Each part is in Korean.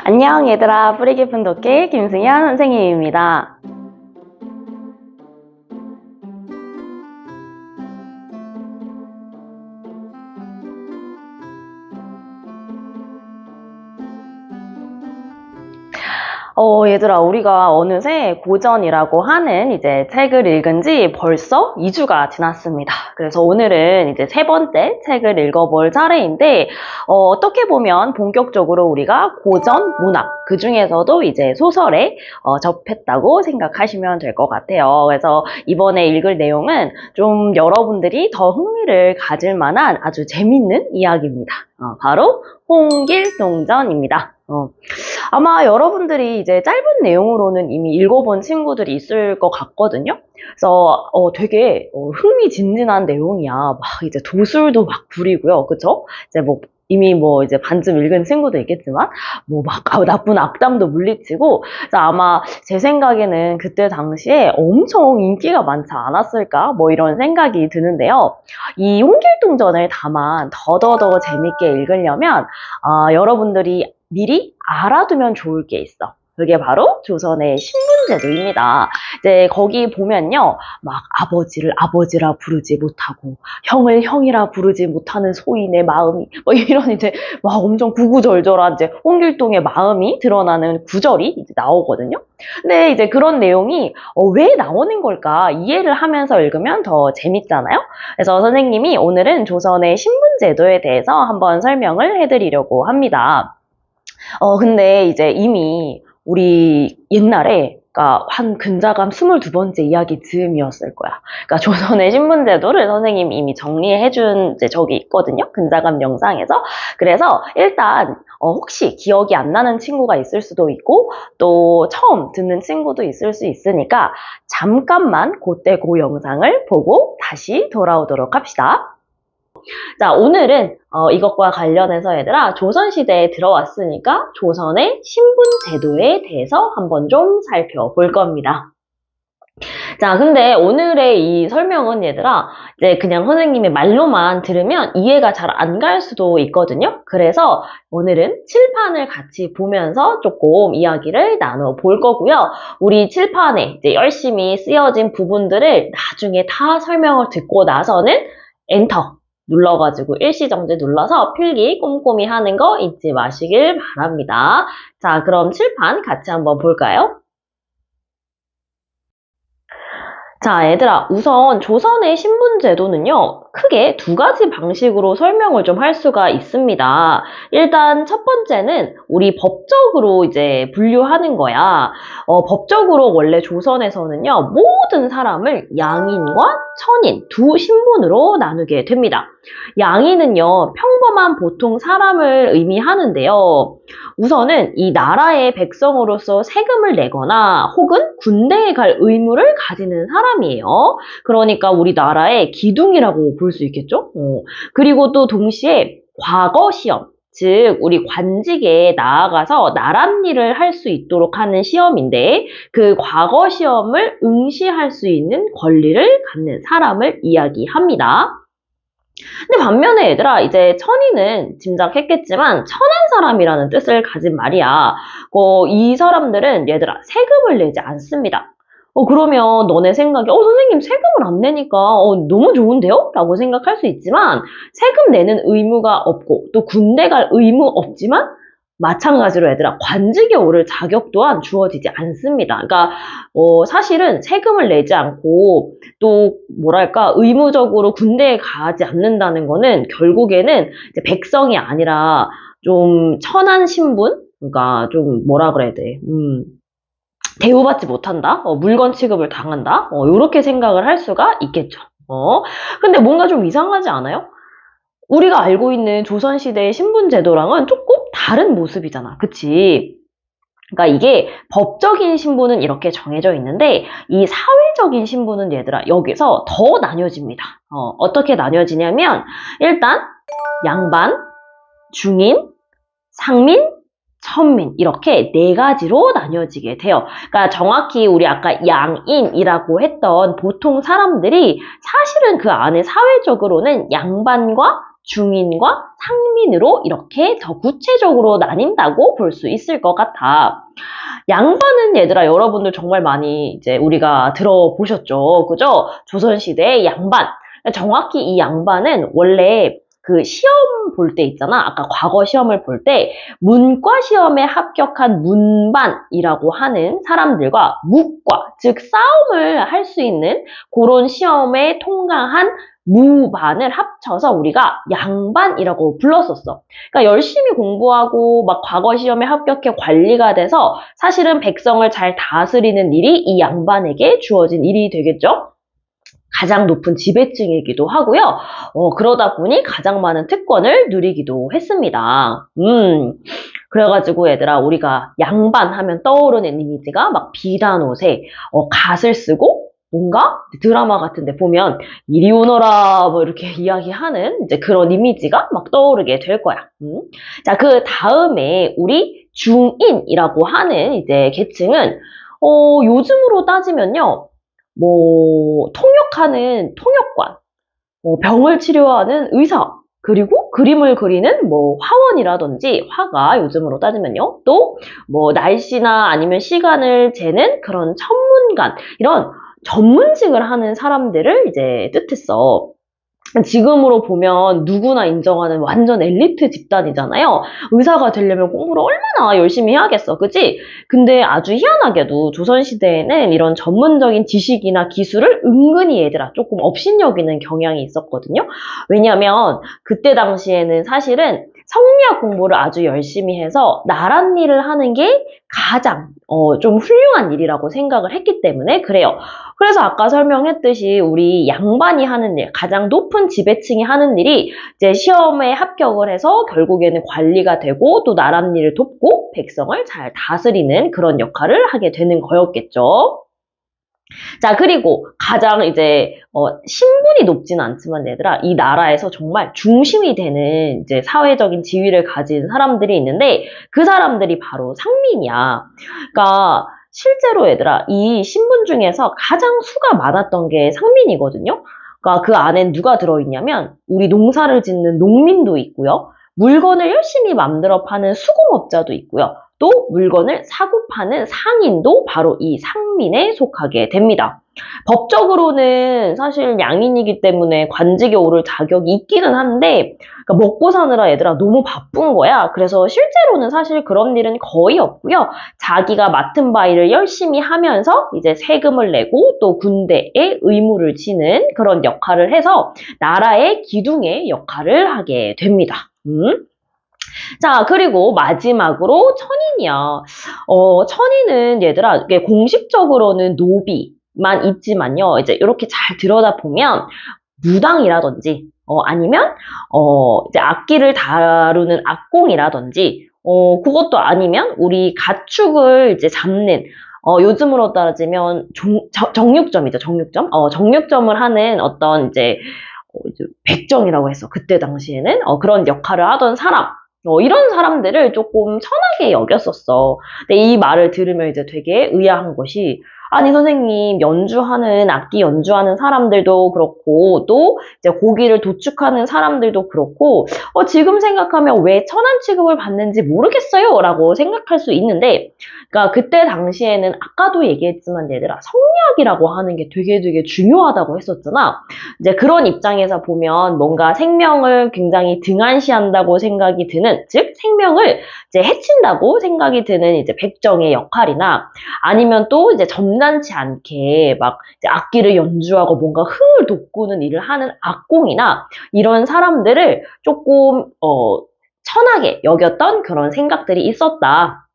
안녕 얘들아, 뿌리 깊은 독해 김승현 선생님입니다. 얘들아, 우리가 어느새 고전이라고 하는 이제 책을 읽은 지 벌써 2주가 지났습니다. 그래서 오늘은 이제 세 번째 책을 읽어볼 차례인데, 어떻게 보면 본격적으로 우리가 고전 문학, 그 중에서도 이제 소설에 접했다고 생각하시면 될 것 같아요. 그래서 이번에 읽을 내용은 좀 여러분들이 더 흥미를 가질 만한 아주 재밌는 이야기입니다. 바로 홍길동전입니다. 아마 여러분들이 이제 짧은 내용으로는 이미 읽어본 친구들이 있을 것 같거든요. 그래서 되게 흥미진진한 내용이야. 막 이제 도술도 막 부리고요. 그쵸? 이제 뭐 이미 뭐 이제 반쯤 읽은 친구도 있겠지만 뭐 막 나쁜 악당도 물리치고, 그래서 아마 제 생각에는 그때 당시에 엄청 인기가 많지 않았을까 뭐 이런 생각이 드는데요. 이 홍길동전을 다만 더더더 재밌게 읽으려면 여러분들이 미리 알아두면 좋을 게 있어. 그게 바로 조선의 신분제도입니다. 이제 거기 보면요, 막 아버지를 아버지라 부르지 못하고 형을 형이라 부르지 못하는 소인의 마음이 뭐 이런 이제 막 엄청 구구절절한 이제 홍길동의 마음이 드러나는 구절이 이제 나오거든요. 근데 이제 그런 내용이 왜 나오는 걸까 이해를 하면서 읽으면 더 재밌잖아요. 그래서 선생님이 오늘은 조선의 신분제도에 대해서 한번 설명을 해드리려고 합니다. 근데 이제 이미 우리 옛날에, 그러니까 한 근자감 22번째 이야기 즈음이었을 거야. 그러니까 조선의 신분제도를 선생님이 이미 정리해준 이제 적이 있거든요. 근자감 영상에서. 그래서 일단 혹시 기억이 안 나는 친구가 있을 수도 있고 또 처음 듣는 친구도 있을 수 있으니까 잠깐만 그때 그 영상을 보고 다시 돌아오도록 합시다. 자, 오늘은 이것과 관련해서 얘들아, 조선시대에 들어왔으니까 조선의 신분제도에 대해서 한번 좀 살펴볼 겁니다. 자, 근데 오늘의 이 설명은 얘들아, 이제 그냥 선생님의 말로만 들으면 이해가 잘 안 갈 수도 있거든요. 그래서 오늘은 칠판을 같이 보면서 조금 이야기를 나눠볼 거고요. 우리 칠판에 이제 열심히 쓰여진 부분들을 나중에 다 설명을 듣고 나서는 엔터 눌러가지고 일시정지 눌러서 필기 꼼꼼히 하는 거 잊지 마시길 바랍니다. 자, 그럼 칠판 같이 한번 볼까요? 자, 얘들아, 우선 조선의 신분제도는요, 크게 두 가지 방식으로 설명을 좀 할 수가 있습니다. 일단 첫 번째는 우리 법적으로 이제 분류하는 거야. 법적으로 원래 조선에서는요, 모든 사람을 양인과 천인 두 신분으로 나누게 됩니다. 양인은요, 평범한 보통 사람을 의미하는데요. 우선은 이 나라의 백성으로서 세금을 내거나 혹은 군대에 갈 의무를 가지는 사람이에요. 그러니까 우리나라의 기둥이라고 볼 수 있겠죠? 그리고 또 동시에 과거 시험, 즉 우리 관직에 나아가서 나랏일을 할 수 있도록 하는 시험인데 그 과거 시험을 응시할 수 있는 권리를 갖는 사람을 이야기합니다. 근데 반면에 얘들아, 이제 천인은 짐작했겠지만 천한 사람이라는 뜻을 가진 말이야. 이 사람들은 얘들아 세금을 내지 않습니다. 그러면 너네 생각에 선생님 세금을 안 내니까 너무 좋은데요? 라고 생각할 수 있지만 세금 내는 의무가 없고 또 군대 갈 의무 없지만 마찬가지로 얘들아 관직에 오를 자격 또한 주어지지 않습니다. 그러니까 사실은 세금을 내지 않고 또 뭐랄까 의무적으로 군대에 가지 않는다는 거는 결국에는 이제 백성이 아니라 좀 천한 신분? 그러니까 좀 뭐라 그래야 돼? 대우받지 못한다? 물건 취급을 당한다? 이렇게 생각을 할 수가 있겠죠. 근데 뭔가 좀 이상하지 않아요? 우리가 알고 있는 조선시대의 신분제도랑은 조금 다른 모습이잖아. 그치? 그러니까 이게 법적인 신분은 이렇게 정해져 있는데 이 사회적인 신분은 얘들아 여기서 더 나뉘어집니다. 어떻게 나뉘어지냐면 일단 양반, 중인, 상민, 천민 이렇게 네 가지로 나뉘어지게 돼요. 그러니까 정확히 우리 아까 양인이라고 했던 보통 사람들이 사실은 그 안에 사회적으로는 양반과 중인과 상민으로 이렇게 더 구체적으로 나뉜다고 볼 수 있을 것 같아. 양반은 얘들아 여러분들 정말 많이 이제 우리가 들어보셨죠. 그죠? 조선시대의 양반. 정확히 이 양반은 원래 그 시험 볼 때 있잖아. 아까 과거 시험을 볼 때 문과 시험에 합격한 문반이라고 하는 사람들과 묵과, 즉 싸움을 할 수 있는 그런 시험에 통과한 무반을 합쳐서 우리가 양반이라고 불렀었어. 그러니까 열심히 공부하고 막 과거 시험에 합격해 관리가 돼서 사실은 백성을 잘 다스리는 일이 이 양반에게 주어진 일이 되겠죠. 가장 높은 지배층이기도 하고요. 그러다 보니 가장 많은 특권을 누리기도 했습니다. 그래가지고 얘들아 우리가 양반 하면 떠오르는 이미지가 막 비단 옷에 갓을 쓰고 뭔가 드라마 같은데 보면 이리 오너라 뭐 이렇게 이야기하는 이제 그런 이미지가 막 떠오르게 될 거야. 자, 그 다음에 우리 중인이라고 하는 이제 계층은 요즘으로 따지면요. 뭐 통역하는 통역관, 병을 치료하는 의사, 그리고 그림을 그리는 뭐 화원이라든지 화가 요즘으로 따지면요. 또 뭐 날씨나 아니면 시간을 재는 그런 천문관, 이런 전문직을 하는 사람들을 이제 뜻했어. 지금으로 보면 누구나 인정하는 완전 엘리트 집단이잖아요. 의사가 되려면 공부를 얼마나 열심히 해야겠어, 그치? 근데 아주 희한하게도 조선시대에는 이런 전문적인 지식이나 기술을 은근히 얘들아 조금 업신여기는 경향이 있었거든요. 왜냐면 그때 당시에는 사실은 성리학 공부를 아주 열심히 해서 나랏일을 하는 게 가장 좀 훌륭한 일이라고 생각을 했기 때문에 그래요. 그래서 아까 설명했듯이 우리 양반이 하는 일, 가장 높은 지배층이 하는 일이 이제 시험에 합격을 해서 결국에는 관리가 되고 또 나랏일을 돕고 백성을 잘 다스리는 그런 역할을 하게 되는 거였겠죠. 자, 그리고 가장 이제 신분이 높지는 않지만 얘들아 이 나라에서 정말 중심이 되는 이제 사회적인 지위를 가진 사람들이 있는데 그 사람들이 바로 상민이야. 그러니까 실제로 얘들아 이 신분 중에서 가장 수가 많았던 게 상민이거든요. 그러니까 그 안엔 누가 들어있냐면 우리 농사를 짓는 농민도 있고요. 물건을 열심히 만들어 파는 수공업자도 있고요. 또 물건을 사고 파는 상인도 바로 이 상민에 속하게 됩니다. 법적으로는 사실 양인이기 때문에 관직에 오를 자격이 있기는 한데 그러니까 먹고 사느라 얘들아 너무 바쁜 거야. 그래서 실제로는 사실 그런 일은 거의 없고요. 자기가 맡은 바 일을 열심히 하면서 이제 세금을 내고 또 군대에 의무를 지는 그런 역할을 해서 나라의 기둥의 역할을 하게 됩니다. 자, 그리고 마지막으로 천인이야. 천인은 얘들아, 이게 공식적으로는 노비만 있지만요. 이제 이렇게 잘 들여다보면 무당이라든지, 아니면, 이제 악기를 다루는 악공이라든지, 그것도 아니면 우리 가축을 이제 잡는, 요즘으로 따지면 정육점이죠, 정육점. 정육점을 하는 어떤 이제 백정이라고 했어. 그때 당시에는 그런 역할을 하던 사람. 이런 사람들을 조금 천하게 여겼었어. 근데 이 말을 들으면 이제 되게 의아한 것이 아니 선생님 연주하는 악기 연주하는 사람들도 그렇고 또 이제 고기를 도축하는 사람들도 그렇고 지금 생각하면 왜 천한 취급을 받는지 모르겠어요 라고 생각할 수 있는데 그러니까 그때 당시에는 아까도 얘기했지만 얘들아 성리학이라고 하는 게 되게 중요하다고 했었잖아. 이제 그런 입장에서 보면 뭔가 생명을 굉장히 등한시한다고 생각이 드는 즉 생명을 이제 해친다고 생각이 드는 이제 백정의 역할이나 아니면 또 이제 점잖지 않게 막 이제 악기를 연주하고 뭔가 흥을 돋구는 일을 하는 악공이나 이런 사람들을 조금 천하게 여겼던 그런 생각들이 있었다.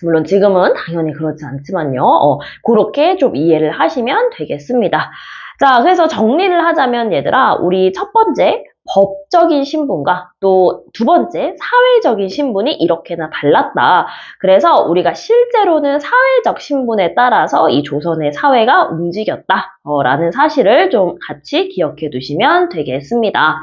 물론 지금은 당연히 그렇지 않지만요. 그렇게 좀 이해를 하시면 되겠습니다. 자, 그래서 정리를 하자면 얘들아, 우리 첫 번째 법적인 신분과 또 두 번째 사회적인 신분이 이렇게나 달랐다. 그래서 우리가 실제로는 사회적 신분에 따라서 이 조선의 사회가 움직였다. 라는 사실을 좀 같이 기억해 두시면 되겠습니다.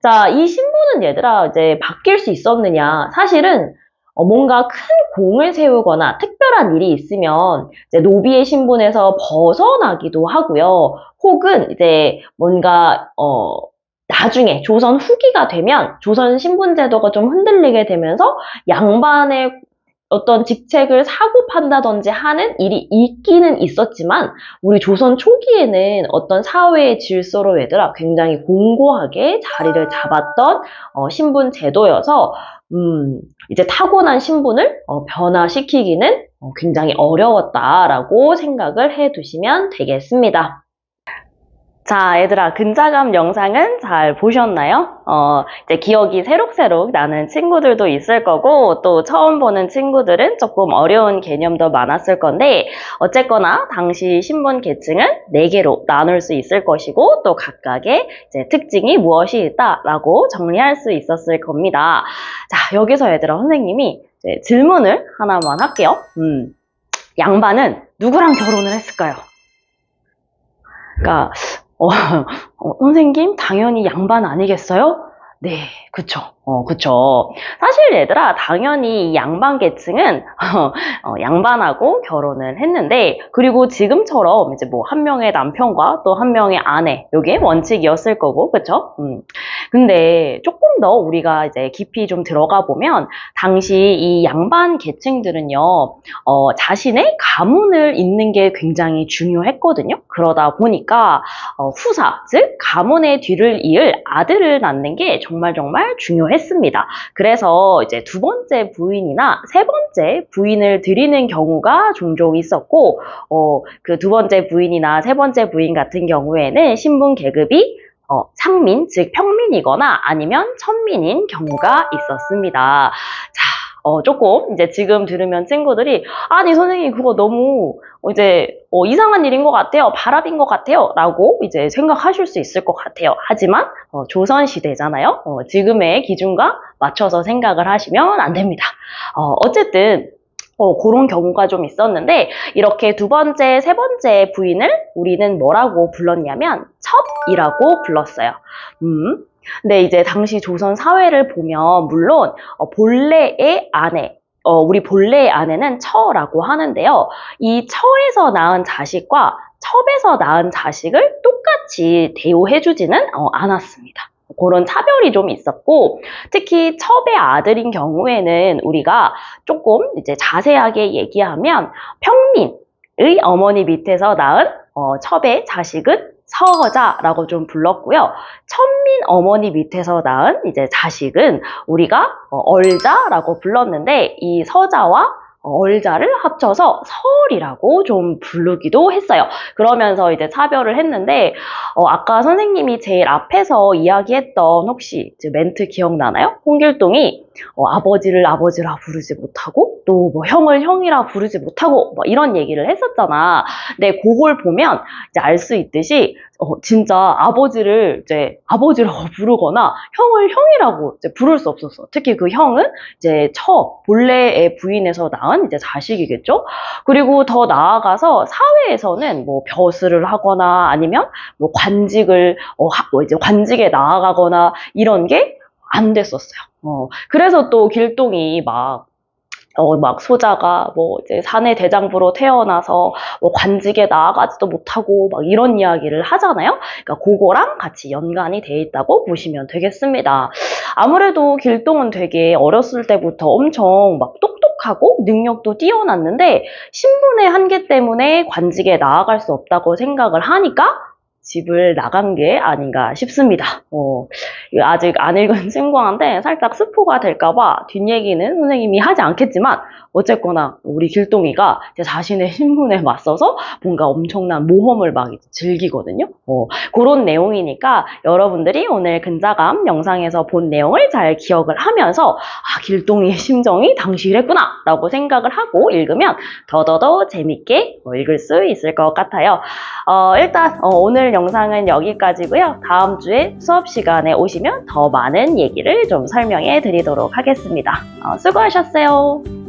자, 이 신분은 얘들아 이제 바뀔 수 있었느냐? 사실은 뭔가 큰 공을 세우거나 특별한 일이 있으면 이제 노비의 신분에서 벗어나기도 하고요. 혹은 이제 뭔가 나중에 조선 후기가 되면 조선 신분제도가 좀 흔들리게 되면서 양반의 어떤 직책을 사고 판다든지 하는 일이 있기는 있었지만 우리 조선 초기에는 어떤 사회의 질서로 얘들아 굉장히 공고하게 자리를 잡았던 신분 제도여서 이제 타고난 신분을 변화시키기는 굉장히 어려웠다라고 생각을 해 두시면 되겠습니다. 자, 얘들아, 근자감 영상은 잘 보셨나요? 이제 기억이 새록새록 나는 친구들도 있을 거고, 또 처음 보는 친구들은 조금 어려운 개념도 많았을 건데, 어쨌거나 당시 신분 계층은 4개로 나눌 수 있을 것이고, 또 각각의 이제 특징이 무엇이 있다라고 정리할 수 있었을 겁니다. 자, 여기서 얘들아, 선생님이 이제 질문을 하나만 할게요. 양반은 누구랑 결혼을 했을까요? 그러니까 선생님, 당연히 양반 아니겠어요? 네, 그쵸. 그쵸. 사실 얘들아, 당연히 이 양반 계층은 양반하고 결혼을 했는데, 그리고 지금처럼 이제 뭐 한 명의 남편과 또 한 명의 아내, 요게 원칙이었을 거고, 그쵸? 근데 조금 더 우리가 이제 깊이 좀 들어가 보면, 당시 이 양반 계층들은요, 자신의 가문을 잇는 게 굉장히 중요했거든요. 그러다 보니까, 후사, 즉, 가문의 뒤를 이을 아들을 낳는 게 정말 중요했습니다. 그래서 이제 2번째 부인이나 3번째 부인을 들이는 경우가 종종 있었고, 그 2번째 부인이나 3번째 부인 같은 경우에는 신분 계급이 상민, 즉 평민이거나 아니면 천민인 경우가 있었습니다. 자, 조금 이제 지금 들으면 친구들이 아니 선생님 그거 너무 이제 이상한 일인 것 같아요. 바람인 것 같아요. 라고 이제 생각하실 수 있을 것 같아요. 하지만 조선시대잖아요. 지금의 기준과 맞춰서 생각을 하시면 안 됩니다. 어쨌든 그런 경우가 좀 있었는데 이렇게 2번째, 3번째 부인을 우리는 뭐라고 불렀냐면 첩이라고 불렀어요. 근데 이제 당시 조선 사회를 보면 물론 본래의 아내, 우리 본래의 아내는 처라고 하는데요. 이 처에서 낳은 자식과 첩에서 낳은 자식을 똑같이 대우해주지는 않았습니다. 그런 차별이 좀 있었고, 특히 첩의 아들인 경우에는 우리가 조금 이제 자세하게 얘기하면 평민의 어머니 밑에서 낳은 첩의 자식은 서자라고 좀 불렀고요. 천민 어머니 밑에서 낳은 이제 자식은 우리가 얼자라고 불렀는데 이 서자와 얼자를 합쳐서 서얼이라고 좀 부르기도 했어요. 그러면서 이제 차별을 했는데 아까 선생님이 제일 앞에서 이야기했던 혹시 멘트 기억나나요? 홍길동이 아버지를 아버지라 부르지 못하고 또 뭐 형을 형이라 부르지 못하고 뭐 이런 얘기를 했었잖아. 근데 그걸 보면 이제 알 수 있듯이 진짜 아버지를 이제 아버지라고 부르거나 형을 형이라고 이제 부를 수 없었어. 특히 그 형은 이제 본래의 부인에서 낳은 이제 자식이겠죠. 그리고 더 나아가서 사회에서는 뭐 벼슬을 하거나 아니면 뭐 관직을 이제 관직에 나아가거나 이런 게 안 됐었어요. 그래서 또 길동이 막 소자가 뭐 이제 사내 대장부로 태어나서 뭐 관직에 나아가지도 못하고 막 이런 이야기를 하잖아요. 그러니까 그거랑 같이 연관이 돼 있다고 보시면 되겠습니다. 아무래도 길동은 되게 어렸을 때부터 엄청 막 똑똑하고 능력도 뛰어났는데 신분의 한계 때문에 관직에 나아갈 수 없다고 생각을 하니까 집을 나간 게 아닌가 싶습니다. 아직 안 읽은 친구한테 살짝 스포가 될까봐 뒷얘기는 선생님이 하지 않겠지만 어쨌거나 우리 길동이가 자신의 신분에 맞서서 뭔가 엄청난 모험을 막 즐기거든요. 그런 내용이니까 여러분들이 오늘 근자감 영상에서 본 내용을 잘 기억을 하면서 길동이의 심정이 당시 이랬구나 라고 생각을 하고 읽으면 더더더 재밌게 읽을 수 있을 것 같아요. 일단 오늘 영상은 여기까지고요. 다음 주에 수업 시간에 오시면 더 많은 얘기를 좀 설명해 드리도록 하겠습니다. 수고하셨어요.